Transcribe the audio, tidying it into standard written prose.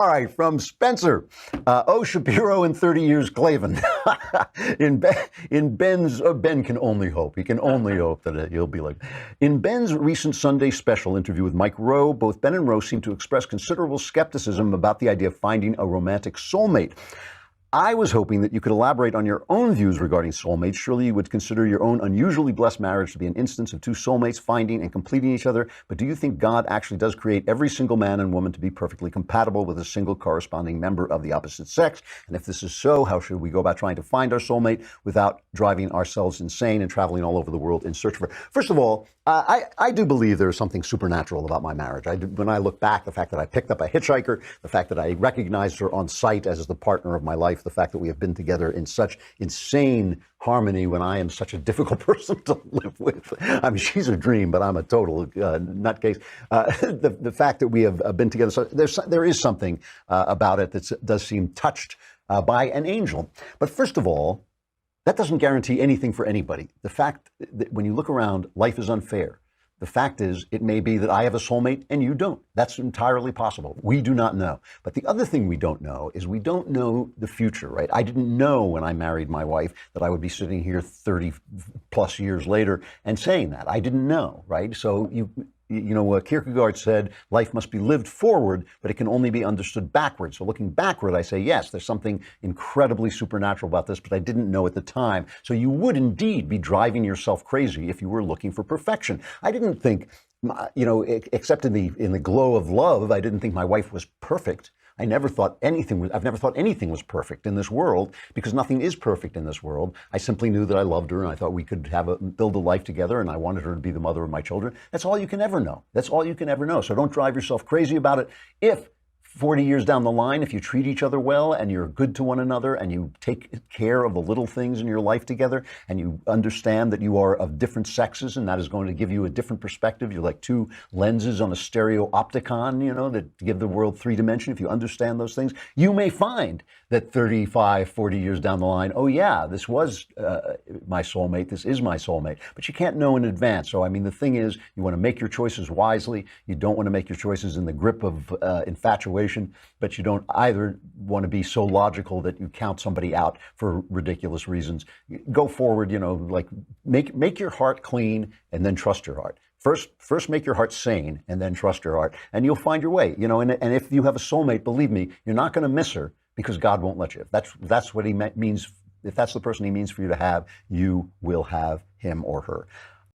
All right, from Spencer. Shapiro in 30 years, Klavan. in Ben's, Ben can only hope. He can only hope that he'll be like. In Ben's recent Sunday special interview with Mike Rowe, both Ben and Rowe seem to express considerable skepticism about the idea of finding a romantic soulmate. I was hoping that you could elaborate on your own views regarding soulmates. Surely you would consider your own unusually blessed marriage to be an instance of two soulmates finding and completing each other. But do you think God actually does create every single man and woman to be perfectly compatible with a single corresponding member of the opposite sex? And if this is so, how should we go about trying to find our soulmate without driving ourselves insane and traveling all over the world in search for it? First of all, I do believe there's something supernatural about my marriage. When I look back, the fact that I picked up a hitchhiker, the fact that I recognized her on sight as the partner of my life, the fact that we have been together in such insane harmony when I am such a difficult person to live with. I mean, she's a dream, but I'm a total nutcase. The fact that we have been together, so there is something about it that does seem touched by an angel. But first of all, that doesn't guarantee anything for anybody. The fact that when you look around, life is unfair. The fact is, it may be that I have a soulmate and you don't. That's entirely possible. We do not know. But the other thing we don't know is we don't know the future, right? I didn't know when I married my wife that I would be sitting here 30 plus years later and saying that. I didn't know, right? So Kierkegaard said, life must be lived forward, but it can only be understood backward. So looking backward, I say, yes, there's something incredibly supernatural about this, but I didn't know at the time. So you would indeed be driving yourself crazy if you were looking for perfection. I didn't think, except in the glow of love, I didn't think my wife was perfect. I've never thought anything was perfect in this world, because nothing is perfect in this world. I simply knew that I loved her and I thought we could build a life together, and I wanted her to be the mother of my children. That's all you can ever know. That's all you can ever know. So don't drive yourself crazy about it. If 40 years down the line, if you treat each other well and you're good to one another and you take care of the little things in your life together and you understand that you are of different sexes and that is going to give you a different perspective. You're like two lenses on a stereo opticon, that give the world three dimension. If you understand those things, you may find that 35, 40 years down the line, oh yeah, this was my soulmate. This is my soulmate. But you can't know in advance. So, the thing is, you want to make your choices wisely. You don't want to make your choices in the grip of infatuation. But you don't either want to be so logical that you count somebody out for ridiculous reasons. Go forward, make your heart clean and then trust your heart. First make your heart sane and then trust your heart, and you'll find your way. And if you have a soulmate, believe me, you're not going to miss her because God won't let you. If that's what he means, if that's the person he means for you to have, you will have him or her.